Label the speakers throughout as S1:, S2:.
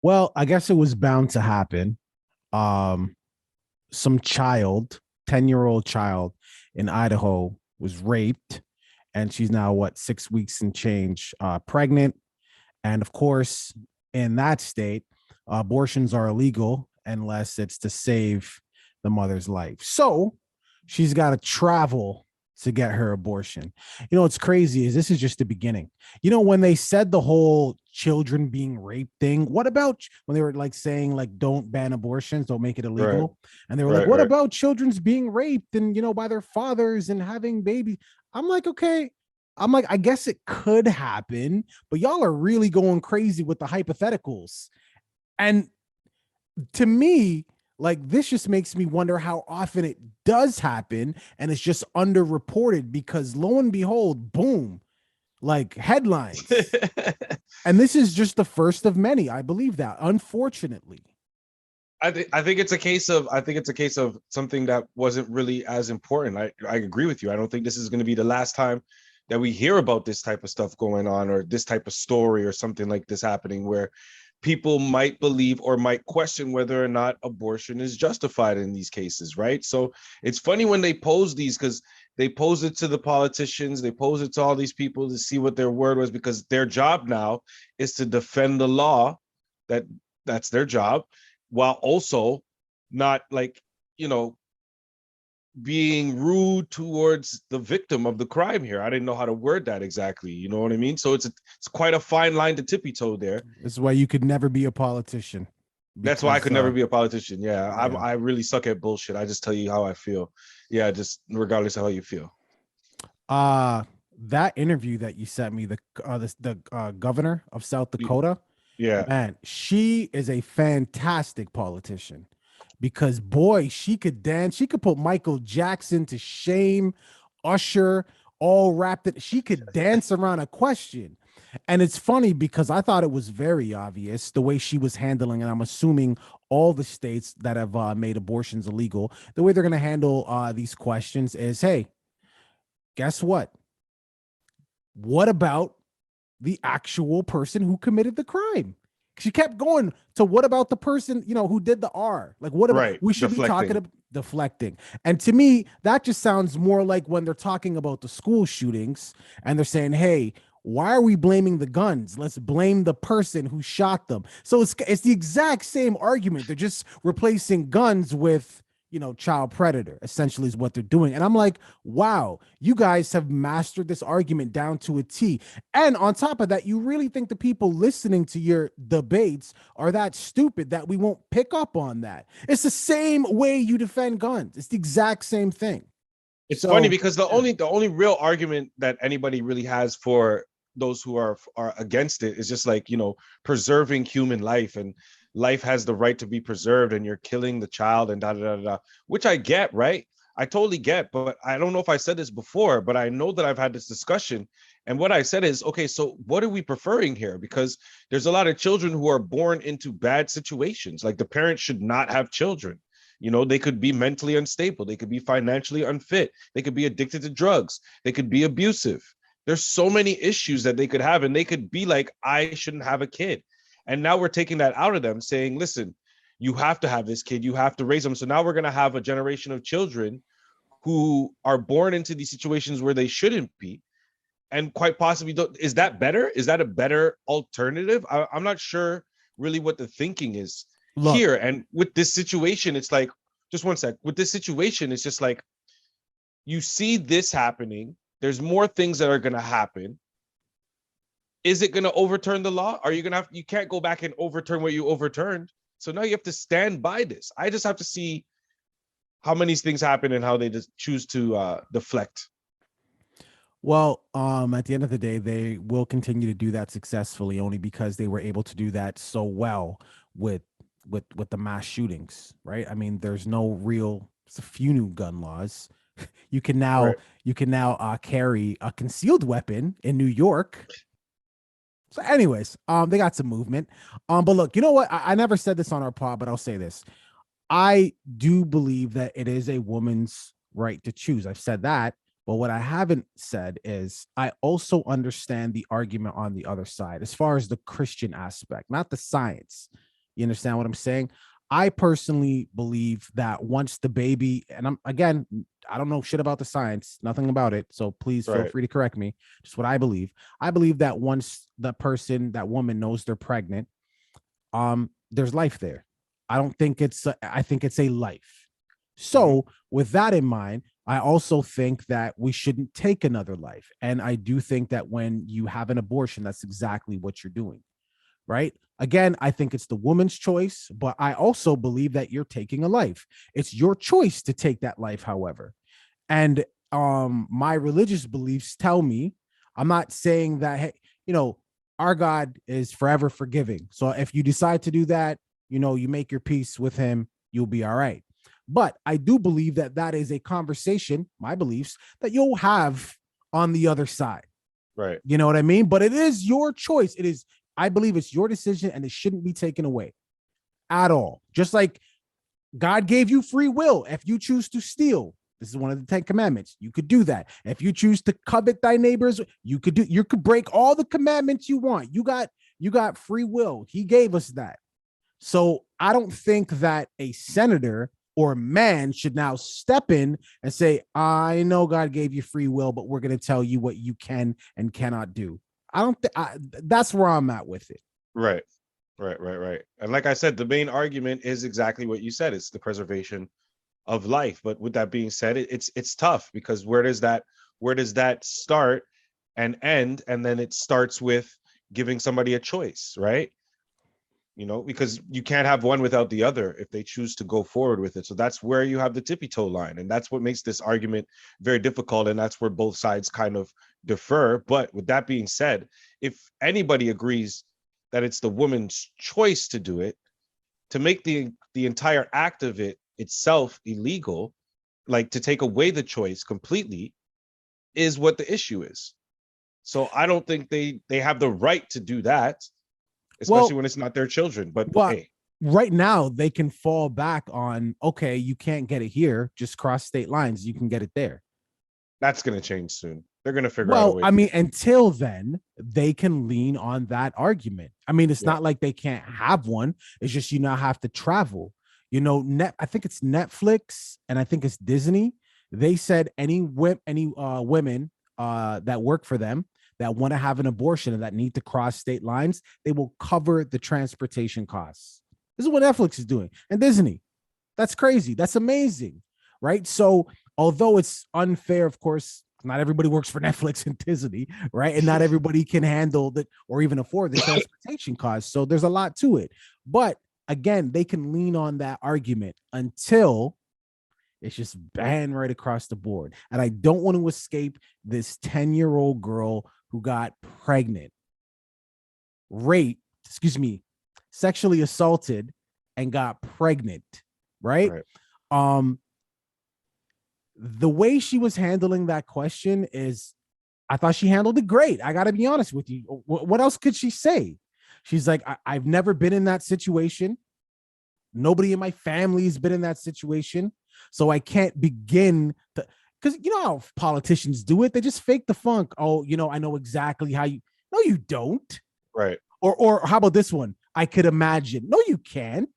S1: Well, I guess it was bound to happen. Um, some child, 10-year-old child in Idaho was raped, and she's now what, 6 weeks and change pregnant. And of course, in that state, abortions are illegal unless it's to save the mother's life. So she's got to travel to get her abortion. You know, what's crazy is this is just the beginning. You know, when they said the whole children being raped thing, what about when they were like saying, like, don't ban abortions, don't make it
S2: Right,
S1: illegal? And they were like,
S2: right,
S1: what
S2: right.
S1: about children's being raped and, you know, by their fathers and having babies? I'm like, okay. I'm like, I guess it could happen, but y'all are really going crazy with the hypotheticals. And to me, like, this just makes me wonder how often it does happen and it's just underreported because lo and behold, boom, like headlines. And this is just the first of many. I believe that, unfortunately.
S2: I think it's a case of something that wasn't really as important. I agree with you. I don't think this is going to be the last time that we hear about this type of stuff going on, or this type of story or something like this happening, where people might believe or might question whether or not abortion is justified in these cases, right? So it's funny when they pose these, because they pose it to the politicians, they pose it to all these people to see what their word was, because their job now is to defend the law. that that's their job, while also not, like, you know, being rude towards the victim of the crime here. I didn't know how to word that exactly. You know what I mean? So it's quite a fine line to tippy toe there.
S1: This is why you could never be a politician
S2: That's why I
S1: because,
S2: could never be a politician. Yeah,
S1: yeah.
S2: I really suck at bullshit. I just tell you how I feel. Yeah, just regardless of how you feel.
S1: Uh, that interview that you sent me, the governor of South Dakota,
S2: Yeah,
S1: man, she is a fantastic politician because boy, she could dance. She could put Michael Jackson to shame, Usher, all wrapped it. She could dance around a question. And it's funny because I thought it was very obvious the way she was handling, and I'm assuming all the states that have made abortions illegal, the way they're going to handle these questions is, hey, guess what? What about the actual person who committed the crime? She kept going to what about the person, you know, who did the R? Like, what about,
S2: right.
S1: we should be talking
S2: Deflecting.
S1: about deflecting. And to me, that just sounds more like when they're talking about the school shootings and they're saying, hey, why are we blaming the guns? Let's blame the person who shot them. So it's the exact same argument. They're just replacing guns with, you know, child predator, essentially, is what they're doing. And I'm like, wow, you guys have mastered this argument down to a T. And on top of that, you really think the people listening to your debates are that stupid that we won't pick up on that? It's the same way you defend guns. It's the exact same thing.
S2: It's funny
S1: So,
S2: because
S1: yeah.
S2: the only real argument that anybody really has for those who are against it is just, like, you know, preserving human life, and life has the right to be preserved, and you're killing the child, and da da da da, which I get, right? I totally get, but I don't know if I said this before, but I know that I've had this discussion, and what I said is, okay, so what are we preferring here? Because there's a lot of children who are born into bad situations. Like, the parents should not have children. You know, they could be mentally unstable, they could be financially unfit, they could be addicted to drugs, they could be abusive. There's so many issues that they could have, and they could be like, I shouldn't have a kid. And now we're taking that out of them, saying, listen, you have to have this kid, you have to raise them. So now we're going to have a generation of children who are born into these situations where they shouldn't be, and quite possibly don't. Is that better? Is that a better alternative? I'm not sure really what the thinking is
S1: Look,
S2: here. And with this situation, it's like, just one sec. With this situation, it's just like, you see this happening. There's more things that are going to happen. Is it going to overturn the law? Are you going to have, you can't go back and overturn what you overturned. So now you have to stand by this. I just have to see how many things happen and how they just choose to deflect.
S1: well, at the end of the day, they will continue to do that successfully only because they were able to do that so well with with the mass shootings, right? I mean, there's no real, it's a few new gun laws. You can now
S2: Right.
S1: carry a concealed weapon in New York. So, anyways, they got some movement. But look, you know what? I never said this on our pod, but I'll say this. I do believe that it is a woman's right to choose. I've said that. But what I haven't said is I also understand the argument on the other side as far as the Christian aspect, not the science. You understand what I'm saying? I personally believe that once the baby, and I don't know shit about the science, nothing about it. So please feel
S2: Right.
S1: free to correct me. Just what I believe. I believe that once that woman knows they're pregnant, there's life there. I think it's a life.
S2: Mhm.
S1: So with that in mind, I also think that we shouldn't take another life. And I do think that when you have an abortion, that's exactly what you're doing. Right. Again, I think it's the woman's choice, but I also believe that you're taking a life. It's your choice to take that life, however. And my religious beliefs tell me, I'm not saying that, hey, you know, our God is forever forgiving. So if you decide to do that, you make your peace with him, you'll be all right. But I do believe that that is a conversation, my beliefs, that you'll have on the other side.
S2: Right.
S1: You know what I mean? But it is your choice. I believe it's your decision and it shouldn't be taken away at all. Just like God gave you free will. If you choose to steal, this is one of the 10 commandments. You could do that. If you choose to covet thy neighbors, you could break all the commandments you want. You got free will. He gave us that. So I don't think that a senator or a man should now step in and say, I know God gave you free will, but we're going to tell you what you can and cannot do. I don't think that's where I'm at with it.
S2: Right. Right. And like I said, the main argument is exactly what you said. It's the preservation of life. But with that being said, it's tough because where does that start and end? And then it starts with giving somebody a choice, right? Because you can't have one without the other if they choose to go forward with it. So that's where you have the tippy toe line. And that's what makes this argument very difficult. And that's where both sides kind of defer. But with that being said, if anybody agrees that it's the woman's choice to do it, to make the entire act of it itself illegal, like to take away the choice completely, is what the issue is. So I don't think they have the right to do that, especially
S1: Well,
S2: when it's not their children. But
S1: Well,
S2: hey,
S1: right now they can fall back on, okay, you can't get it here, just cross state lines, you can get it there.
S2: that's going to change soon. They're going to figure out a
S1: Well,
S2: way
S1: I
S2: to
S1: mean,
S2: get.
S1: until then, they can lean on that argument. I mean, it's
S2: Yeah.
S1: not like they can't have one. It's just you now have to travel. I think it's Netflix and I think it's Disney. They said any women that work for them that want to have an abortion and that need to cross state lines, they will cover the transportation costs. This is what Netflix is doing and Disney. That's crazy. That's amazing, right? So, although it's unfair, of course, not everybody works for Netflix and Disney, right? And not everybody can handle that or even afford the transportation costs. So there's a lot to it. But again, they can lean on that argument until it's just banned right across the board. And I don't want to escape this 10-year-old girl who got pregnant, raped, sexually assaulted, and got pregnant, right?
S2: Right.
S1: Um, the way she was handling that question is, I thought she handled it great. I got to be honest with you. What else could she say? She's like, I've never been in that situation. Nobody in my family has been in that situation. So I can't begin to, because you know how politicians do it. They just fake the funk. Oh, I know exactly how you, no, you don't.
S2: Right.
S1: Or how about this one? I could imagine. No, you can't.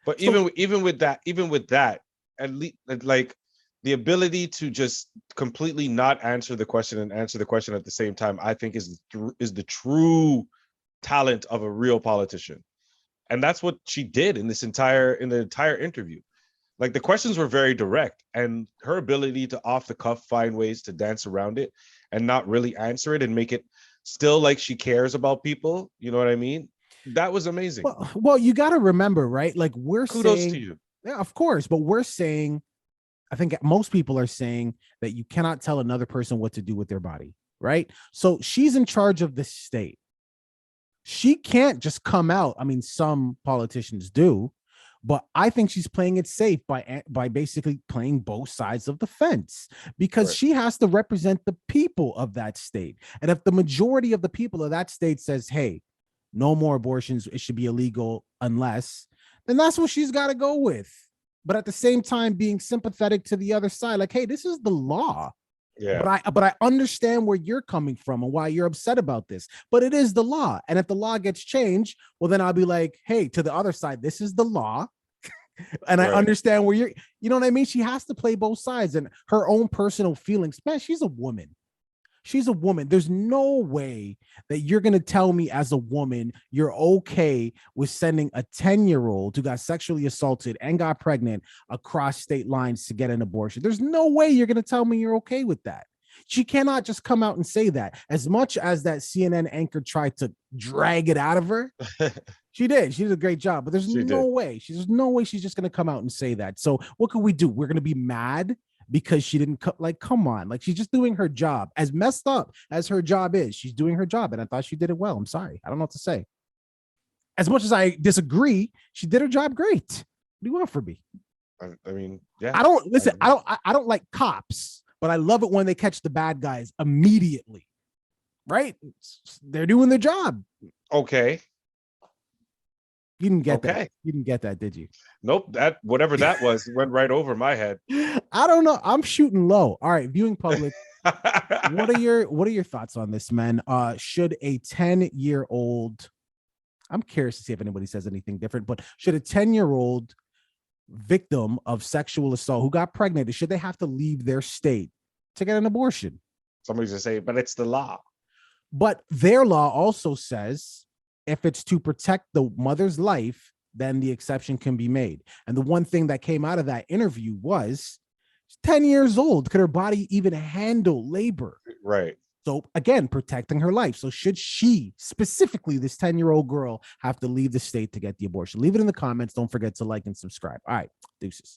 S2: But
S1: So
S2: even with that, at least like the ability to just completely not answer the question and answer the question at the same time, I think is the true talent of a real politician. And that's what she did in the entire interview. Like the questions were very direct, and her ability to off the cuff find ways to dance around it and not really answer it and make it still like she cares about people. You know what I mean? That was amazing.
S1: well, you got to remember, right? Like we're
S2: Kudos to
S1: saying,
S2: you.
S1: yeah, of course, but we're saying, I think most people are saying that you cannot tell another person what to do with their body, right? So she's in charge of the state. She can't just come out. I mean, some politicians do, but I think she's playing it safe by basically playing both sides of the fence because
S2: Right.
S1: she has to represent the people of that state. And if the majority of the people of that state says, "Hey, no more abortions, it should be illegal unless," then that's what she's got to go with. But at the same time, being sympathetic to the other side, like, "Hey, this is the law.
S2: Yeah.
S1: But I understand where you're coming from and why you're upset about this. But it is the law. And if the law gets changed, well, then I'll be like, hey, to the other side, this is the law. And I understand where you know what I mean? She has to play both sides and her own personal feelings. Man, she's a woman. She's a woman. There's no way that you're going to tell me as a woman you're okay with sending a 10-year-old who got sexually assaulted and got pregnant across state lines to get an abortion. There's no way you're going to tell me you're okay with that. She cannot just come out and say that. As much as that CNN anchor tried to drag it out of her, she did. She did a great job, but there's no way. There's no way she's just going to come out and say that. So what can we do? We're going to be mad because she didn't come on, like she's just doing her job. As messed up as her job is, she's doing her job, and I thought she did it well. I'm sorry, I don't know what to say. As much as I disagree, she did her job great. What do you want from me?
S2: I mean, yeah.
S1: I don't like cops, but I love it when they catch the bad guys immediately. Right? They're doing their job.
S2: Okay.
S1: You didn't get that. You didn't get that, did you?
S2: Nope. That whatever that was went right over my head.
S1: I don't know. I'm shooting low. All right, viewing public. What are your thoughts on this, man? Should a 10-year-old? I'm curious to see if anybody says anything different. But should a 10-year-old victim of sexual assault who got pregnant, should they have to leave their state to get an abortion?
S2: Somebody's gonna say, but it's the law.
S1: But their law also says, if it's to protect the mother's life, then the exception can be made. And the one thing that came out of that interview was 10 years old. Could her body even handle labor?
S2: Right.
S1: So again, protecting her life. So should she, specifically this 10-year-old girl, have to leave the state to get the abortion? Leave it in the comments. Don't forget to like and subscribe. All right, deuces.